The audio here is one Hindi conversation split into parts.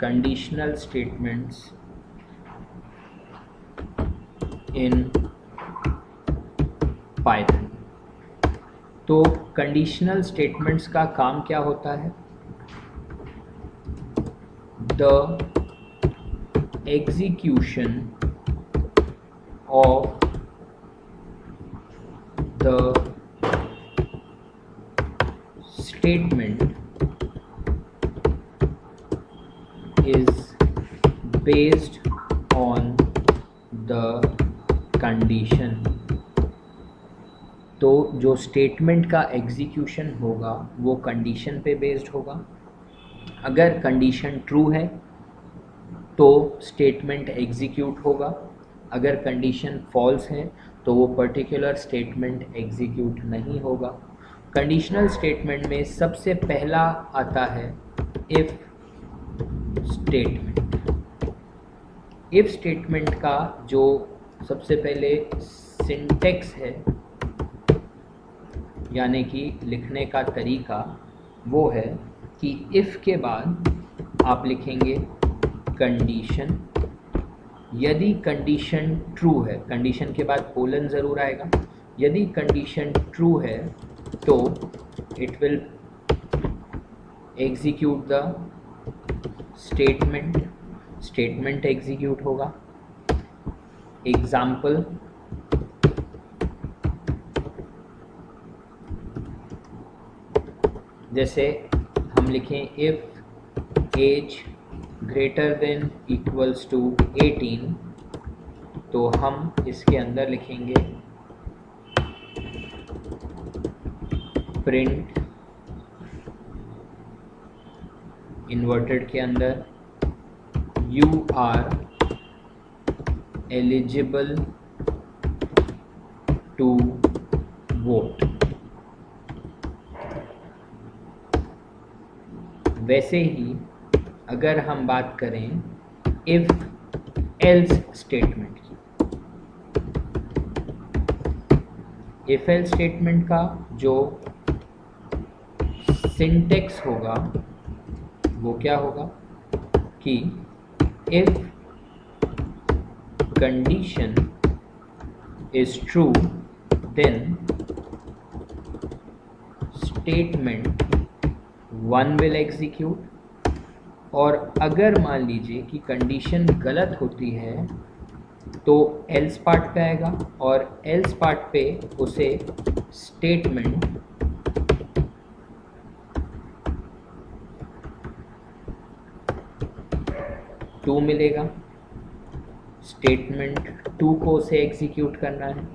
conditional statements in Python। तो कंडीशनल स्टेटमेंट्स का काम क्या होता है? The execution of the statement is based on the condition। तो जो स्टेटमेंट का एग्जीक्यूशन होगा वो कंडीशन पे बेस्ड होगा। अगर कंडीशन ट्रू है तो स्टेटमेंट एग्जीक्यूट होगा, अगर कंडीशन फॉल्स है तो वो पर्टिकुलर स्टेटमेंट एग्जीक्यूट नहीं होगा। कंडीशनल स्टेटमेंट में सबसे पहला आता है इफ़ स्टेटमेंट। इफ स्टेटमेंट का जो सबसे पहले सिंटेक्स है यानी कि लिखने का तरीका वो है कि इफ के बाद आप लिखेंगे कंडीशन। यदि कंडीशन ट्रू है, कंडीशन के बाद कोलन ज़रूर आएगा, यदि कंडीशन ट्रू है तो it will execute the statement execute होगा। एग्जाम्पल, जैसे हम लिखें if age greater than equals to 18, तो हम इसके अंदर लिखेंगे प्रिंट इन्वर्टेड के अंदर you are eligible to vote. वैसे ही अगर हम बात करें इफ एल्स स्टेटमेंट की, इफ एल्स स्टेटमेंट का जो सिंटेक्स होगा वो क्या होगा कि if condition is true then statement 1 will execute, और अगर मान लीजिए कि कंडीशन गलत होती है तो एल्स पार्ट पे आएगा और एल्स पार्ट पे उसे स्टेटमेंट टू मिलेगा। स्टेटमेंट 2 को उसे एग्जीक्यूट करना है।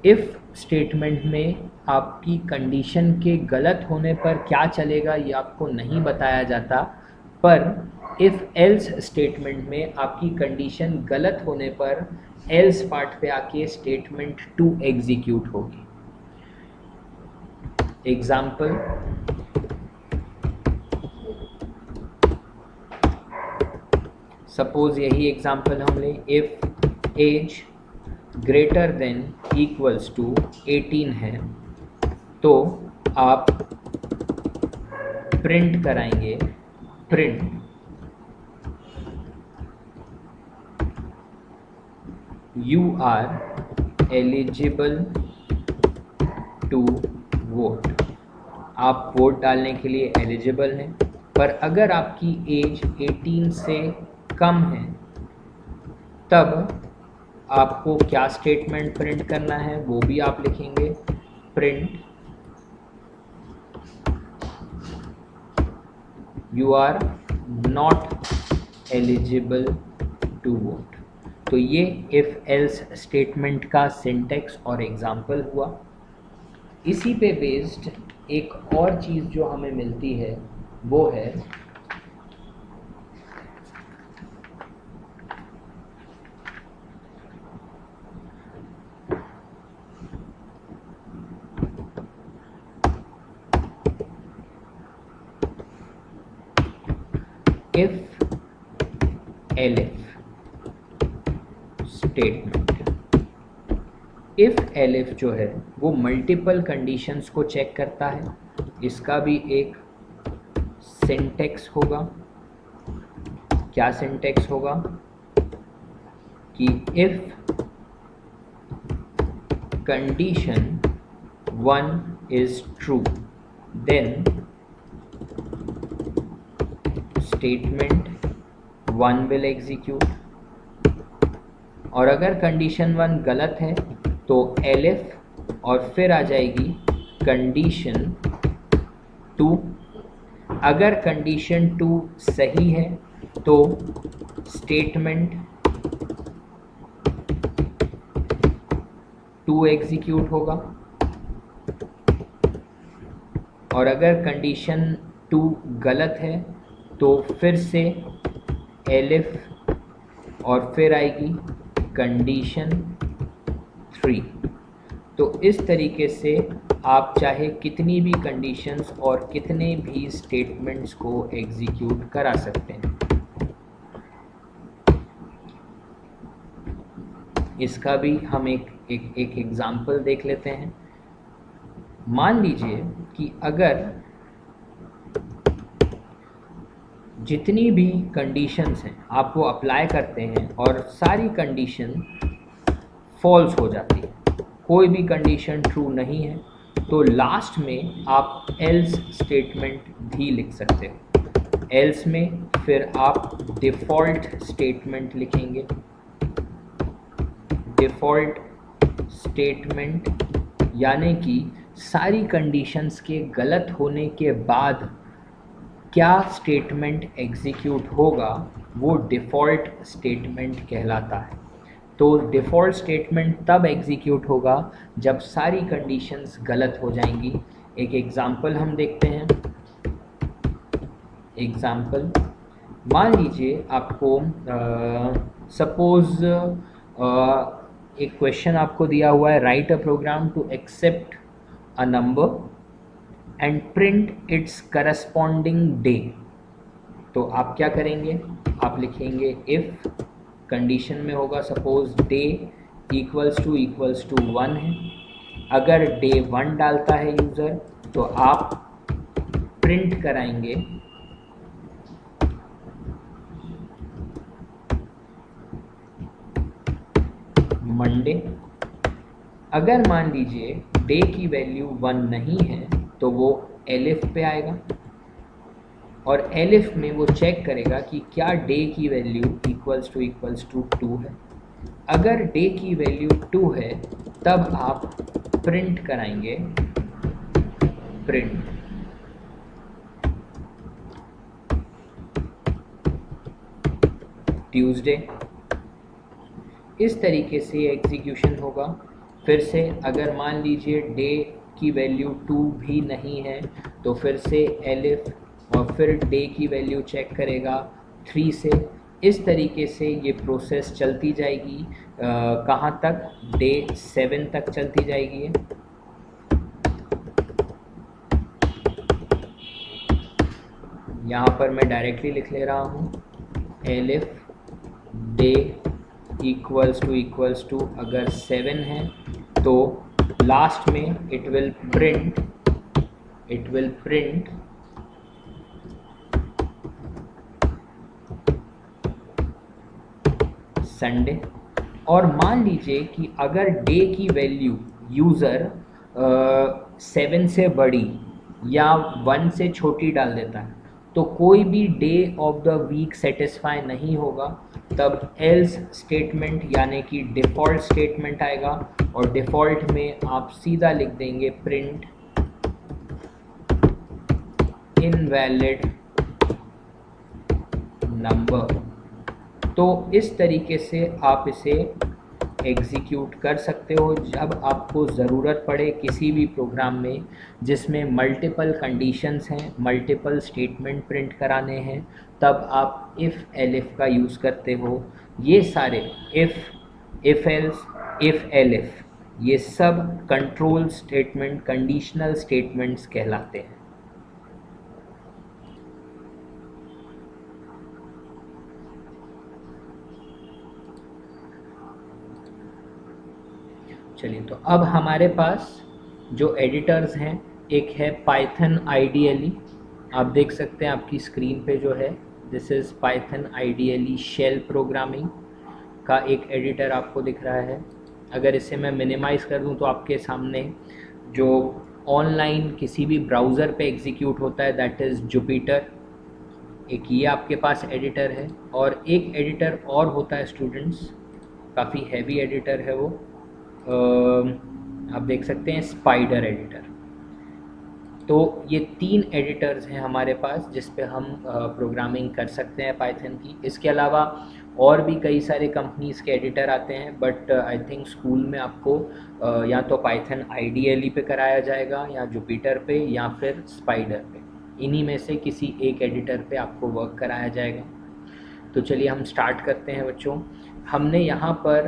इफ़ स्टेटमेंट में आपकी कंडीशन के गलत होने पर क्या चलेगा ये आपको नहीं बताया जाता, पर इफ़ एल्स स्टेटमेंट में आपकी कंडीशन गलत होने पर एल्स पार्ट पे आके स्टेटमेंट 2 एग्जीक्यूट होगी। एग्जाम्पल, सपोज यही एग्जाम्पल हम लें, if age greater than equals to 18 है तो आप प्रिंट कराएंगे print you are eligible to vote. आप वोट डालने के लिए एलिजिबल हैं, पर अगर आपकी एज 18 से कम है तब आपको क्या स्टेटमेंट प्रिंट करना है वो भी आप लिखेंगे print you are not eligible to vote. तो ये इफ एल्स स्टेटमेंट का सिंटेक्स और एग्जाम्पल हुआ। इसी पे बेस्ड एक और चीज़ जो हमें मिलती है वो है if elif statement. If elif जो है वो मल्टीपल कंडीशंस को चेक करता है। इसका भी एक सिंटेक्स होगा क्या सिंटेक्स होगा कि if condition 1 is true then statement 1 will execute, और अगर कंडीशन 1 गलत है तो एलिफ और फिर आ जाएगी कंडीशन 2। अगर कंडीशन 2 सही है तो स्टेटमेंट 2 एग्जीक्यूट होगा, और अगर कंडीशन 2 गलत है तो फिर से एलिफ और फिर आएगी कंडीशन 3। तो इस तरीके से आप चाहे कितनी भी कंडीशंस और कितने भी स्टेटमेंट्स को एग्जीक्यूट करा सकते हैं। इसका भी हम एक एग्जाम्पल देख लेते हैं। मान लीजिए कि अगर जितनी भी कंडीशंस हैं आप वो अप्लाई करते हैं और सारी कंडीशन फॉल्स हो जाती है, कोई भी कंडीशन ट्रू नहीं है, तो लास्ट में आप एल्स स्टेटमेंट भी लिख सकते हो। एल्स में फिर आप डिफ़ॉल्ट स्टेटमेंट लिखेंगे। डिफ़ॉल्ट स्टेटमेंट यानी कि सारी कंडीशंस के गलत होने के बाद क्या स्टेटमेंट एग्जीक्यूट होगा वो डिफ़ॉल्ट स्टेटमेंट कहलाता है। तो डिफ़ॉल्ट स्टेटमेंट तब एग्जीक्यूट होगा जब सारी कंडीशंस गलत हो जाएंगी। एक एग्ज़ाम्पल हम देखते हैं। एग्ज़ाम्पल, मान लीजिए आपको सपोज़ एक क्वेश्चन आपको दिया हुआ है, write a program to accept a number and print its corresponding day. तो आप क्या करेंगे, आप लिखेंगे इफ़ कंडीशन में होगा सपोज डे इक्वल्स टू 1 है। अगर डे 1 डालता है यूज़र तो आप प्रिंट कराएंगे मंडे। अगर मान लीजिए डे की वैल्यू 1 नहीं है तो वो एलिफ पे आएगा, और एलिफ में वो चेक करेगा कि क्या डे की वैल्यू इक्वल्स टू 2 है। अगर डे की वैल्यू 2 है तब आप प्रिंट कराएंगे प्रिंट ट्यूसडे। इस तरीके से एग्जीक्यूशन होगा। फिर से अगर मान लीजिए डे की वैल्यू 2 भी नहीं है तो फिर से एलिफ और फिर डे की वैल्यू चेक करेगा 3 से। इस तरीके से ये प्रोसेस चलती जाएगी कहाँ तक, डे 7 तक चलती जाएगी। यहाँ पर मैं डायरेक्टली लिख ले रहा हूँ एलिफ डे इक्वल्स टू अगर 7 है तो लास्ट में इट विल प्रिंट संडे। और मान लीजिए कि अगर डे की वैल्यू यूज़र 7 से बड़ी या 1 से छोटी डाल देता है तो कोई भी day of the week satisfy नहीं होगा, तब एल्स स्टेटमेंट यानी कि डिफ़ॉल्ट स्टेटमेंट आएगा, और डिफ़ॉल्ट में आप सीधा लिख देंगे प्रिंट इनवैलिड नंबर। तो इस तरीके से आप इसे एग्जीक्यूट कर सकते हो जब आपको ज़रूरत पड़े किसी भी प्रोग्राम में जिसमें मल्टीपल कंडीशंस हैं, मल्टीपल स्टेटमेंट प्रिंट कराने हैं, तब आप इफ़ एलिफ का यूज़ करते हो। ये सारे इफ़ एल्स, इफ़ एलिफ, ये सब कंट्रोल स्टेटमेंट, कंडीशनल स्टेटमेंट्स कहलाते हैं। चलिए, तो अब हमारे पास जो एडिटर्स हैं, एक है पाइथन IDLE, आप देख सकते हैं आपकी स्क्रीन पे जो है this is Python ideally shell programming का एक एडिटर आपको दिख रहा है। अगर इसे मैं मिनिमाइज़ कर दूं तो आपके सामने जो ऑनलाइन किसी भी ब्राउज़र पे एग्जीक्यूट होता है दैट इज़ जुपिटर, एक ये आपके पास एडिटर है। और एक एडिटर और होता है स्टूडेंट्स, काफ़ी हैवी एडिटर है वो, आप देख सकते हैं स्पाइडर एडिटर। तो ये 3 एडिटर्स हैं हमारे पास जिस पे हम प्रोग्रामिंग कर सकते हैं पाइथन की। इसके अलावा और भी कई सारे कंपनीज़ के एडिटर आते हैं, बट आई थिंक स्कूल में आपको या तो पाइथन आईडीएलई पे कराया जाएगा या जुपिटर पे या फिर स्पाइडर पे, इन्हीं में से किसी एक एडिटर पे आपको वर्क कराया जाएगा। तो चलिए हम स्टार्ट करते हैं बच्चों। हमने यहाँ पर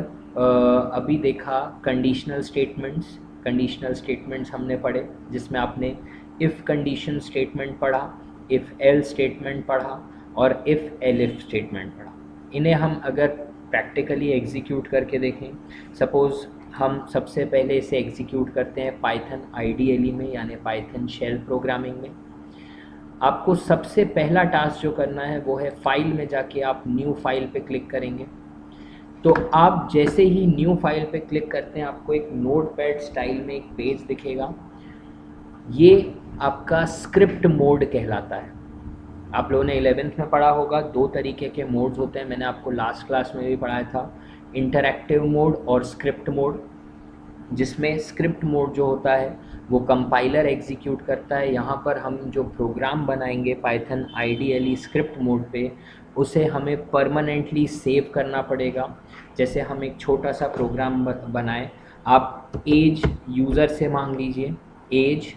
अभी देखा कंडीशनल स्टेटमेंट्स। कंडीशनल स्टेटमेंट्स हमने पढ़े जिसमें आपने इफ़ कंडीशन स्टेटमेंट पढ़ा, इफ़ एल स्टेटमेंट पढ़ा और इफ़ एलिफ स्टेटमेंट पढ़ा। इन्हें हम अगर प्रैक्टिकली एग्जीक्यूट करके देखें, सपोज़ हम सबसे पहले इसे एग्जीक्यूट करते हैं पाइथन आईडीएलई में यानी पाइथन शेल प्रोग्रामिंग में। आपको सबसे पहला टास्क जो करना है वो है फाइल में जाके आप न्यू फाइल पे क्लिक करेंगे। तो आप जैसे ही न्यू फाइल पे क्लिक करते हैं आपको एक नोटपैड स्टाइल में एक पेज दिखेगा। ये आपका स्क्रिप्ट मोड कहलाता है। आप लोगों ने 11th में पढ़ा होगा, 2 तरीके के मोड्स होते हैं, मैंने आपको लास्ट क्लास में भी पढ़ाया था, इंटरैक्टिव मोड और स्क्रिप्ट मोड। जिसमें स्क्रिप्ट मोड जो होता है वो कंपाइलर एग्जीक्यूट करता है। यहाँ पर हम जो प्रोग्राम बनाएंगे पाइथन आईडीएलई स्क्रिप्ट मोड पे, उसे हमें परमानेंटली सेव करना पड़ेगा। जैसे हम एक छोटा सा प्रोग्राम बनाएं, आप एज यूज़र से मांग लीजिए, age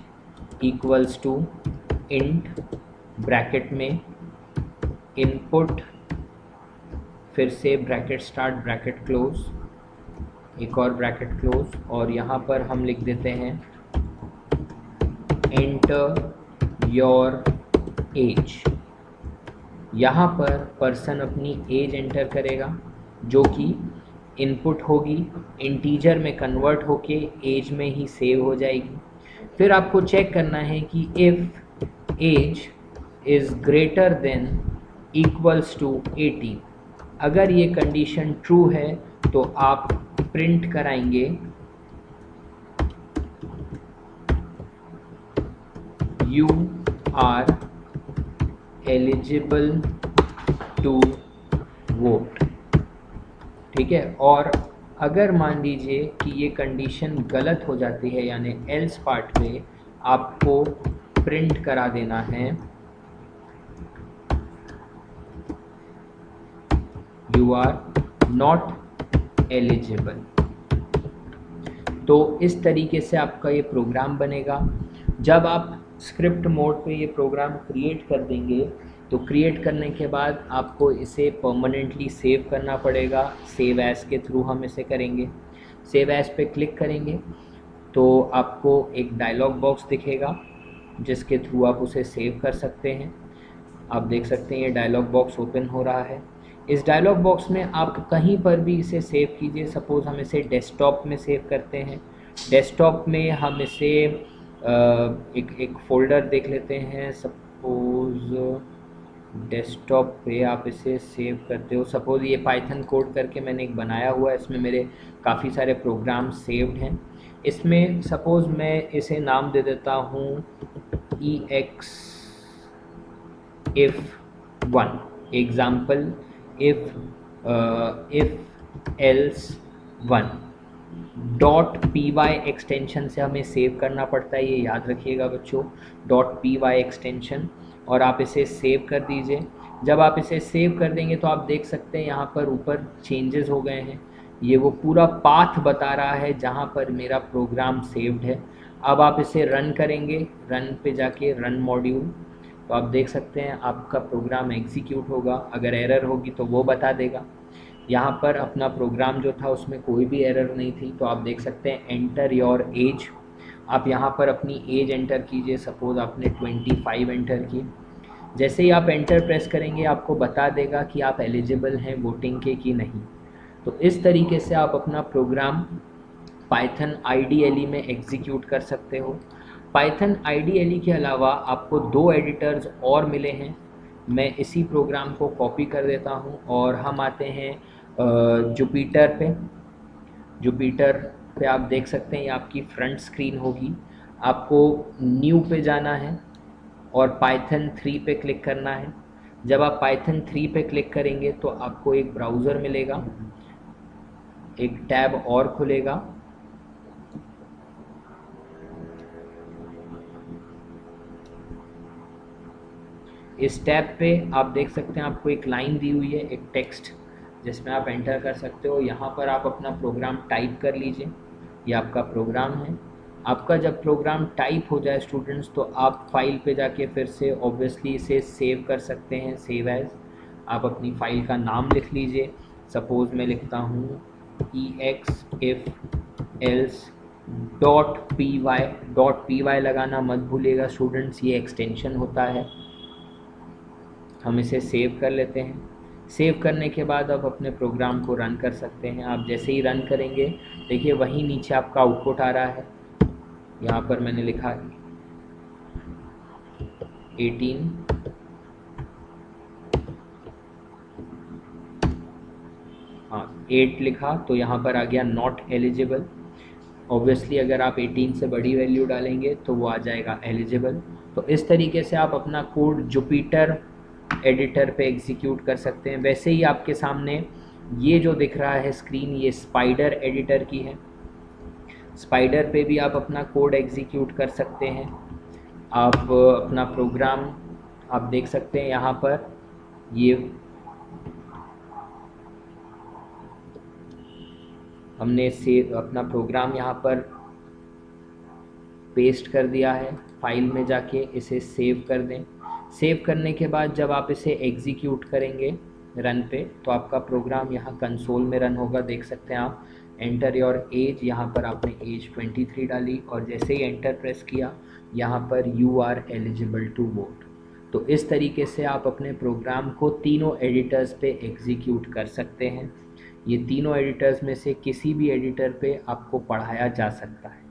equals to int bracket में इनपुट, फिर से ब्रैकेट स्टार्ट ब्रैकेट क्लोज, एक और ब्रैकेट क्लोज, और यहाँ पर हम लिख देते हैं एंटर योर एज। यहाँ पर पर्सन अपनी एज एंटर करेगा जो कि इनपुट होगी, इंटीजर में कन्वर्ट होके एज में ही सेव हो जाएगी। फिर आपको चेक करना है कि if age is greater than equals to 18, अगर ये कंडीशन ट्रू है तो आप प्रिंट कराएंगे you are eligible to vote. ठीक है, और अगर मान लीजिए कि ये कंडीशन गलत हो जाती है यानी एल्स पार्ट पे, आपको प्रिंट करा देना है यू आर नॉट एलिजिबल। तो इस तरीके से आपका ये प्रोग्राम बनेगा। जब आप स्क्रिप्ट मोड पे ये प्रोग्राम क्रिएट कर देंगे तो क्रिएट करने के बाद आपको इसे परमानेंटली सेव करना पड़ेगा। सेव एज़ के थ्रू हम इसे करेंगे। सेव एज़ पे क्लिक करेंगे तो आपको एक डायलॉग बॉक्स दिखेगा जिसके थ्रू आप उसे सेव कर सकते हैं। आप देख सकते हैं ये डायलॉग बॉक्स ओपन हो रहा है। इस डायलॉग बॉक्स में आप कहीं पर भी इसे सेव कीजिए। सपोज़ हम इसे डेस्कटॉप में सेव करते हैं। डेस्कटॉप में हम इसे एक फ़ोल्डर देख लेते हैं। सपोज़ डेस्कटॉप पे आप इसे सेव करते हो। सपोज़ ये पाइथन कोड करके मैंने एक बनाया हुआ है, इसमें मेरे काफ़ी सारे प्रोग्राम सेव्ड हैं। इसमें सपोज़ मैं इसे नाम दे देता हूँ ex if 1 example if else 1 .py extension से हमें सेव करना पड़ता है, ये याद रखिएगा बच्चों, .py एक्सटेंशन, और आप इसे सेव कर दीजिए। जब आप इसे सेव कर देंगे तो आप देख सकते हैं यहाँ पर ऊपर चेंजेस हो गए हैं। ये वो पूरा पाथ बता रहा है जहाँ पर मेरा प्रोग्राम सेव्ड है। अब आप इसे रन करेंगे, रन पे जाके रन मॉड्यूल, तो आप देख सकते हैं आपका प्रोग्राम एग्जीक्यूट होगा। अगर एरर होगी तो वो बता देगा। यहाँ पर अपना प्रोग्राम जो था उसमें कोई भी एरर नहीं थी, तो आप देख सकते हैं एंटर योर एज। आप यहाँ पर अपनी एज एंटर कीजिए। सपोज़ आपने 25 एंटर की। जैसे ही आप एंटर प्रेस करेंगे आपको बता देगा कि आप एलिजिबल हैं वोटिंग के कि नहीं। तो इस तरीके से आप अपना प्रोग्राम पाइथन आईडीएलई में एग्जीक्यूट कर सकते हो। पाइथन आईडीएलई के अलावा आपको 2 एडिटर्स और मिले हैं। मैं इसी प्रोग्राम को कॉपी कर देता हूँ और हम आते हैं जुपिटर पे। जुपिटर पे आप देख सकते हैं ये आपकी फ्रंट स्क्रीन होगी। आपको न्यू पे जाना है और पाइथन 3 पे क्लिक करना है। जब आप पाइथन 3 पे क्लिक करेंगे तो आपको एक ब्राउज़र मिलेगा, एक टैब और खुलेगा। इस टैब पे आप देख सकते हैं आपको एक लाइन दी हुई है, एक टेक्स्ट, जिसमें आप एंटर कर सकते हो। यहाँ पर आप अपना प्रोग्राम टाइप कर लीजिए, ये आपका प्रोग्राम है। आपका जब प्रोग्राम टाइप हो जाए स्टूडेंट्स, तो आप फाइल पे जाके फिर से ऑब्वियसली इसे सेव कर सकते हैं, सेव एज। आप अपनी फाइल का नाम लिख लीजिए। सपोज़ मैं लिखता हूँ EX if else .py लगाना मत भूलिएगा स्टूडेंट्स, ये एक्सटेंशन होता है। हम इसे सेव कर लेते हैं। सेव करने के बाद आप अपने प्रोग्राम को रन कर सकते हैं। आप जैसे ही रन करेंगे, देखिए वहीं नीचे आपका आउटपुट आ रहा है। यहाँ पर मैंने लिखा 18, हाँ 8 लिखा, तो यहाँ पर आ गया नॉट एलिजिबल। ऑब्वियसली अगर आप 18 से बड़ी वैल्यू डालेंगे तो वो आ जाएगा एलिजिबल। तो इस तरीके से आप अपना कोड जुपिटर एडिटर पे एग्जीक्यूट कर सकते हैं। वैसे ही आपके सामने ये जो दिख रहा है स्क्रीन, ये स्पाइडर एडिटर की है। स्पाइडर पे भी आप अपना कोड एग्जीक्यूट कर सकते हैं। आप अपना प्रोग्राम आप देख सकते हैं यहाँ पर, ये हमने अपना प्रोग्राम यहाँ पर पेस्ट कर दिया है। फाइल में जाके इसे सेव कर दें। सेव करने के बाद जब आप इसे एग्जीक्यूट करेंगे रन पे, तो आपका प्रोग्राम यहाँ कंसोल में रन होगा। देख सकते हैं आप, एंटर योर एज, यहाँ पर आपने एज 23 डाली और जैसे ही एंटर प्रेस किया, यहाँ पर you are eligible to vote. तो इस तरीके से आप अपने प्रोग्राम को तीनों एडिटर्स पे एग्जीक्यूट कर सकते हैं। ये तीनों एडिटर्स में से किसी भी एडिटर पे आपको पढ़ाया जा सकता है।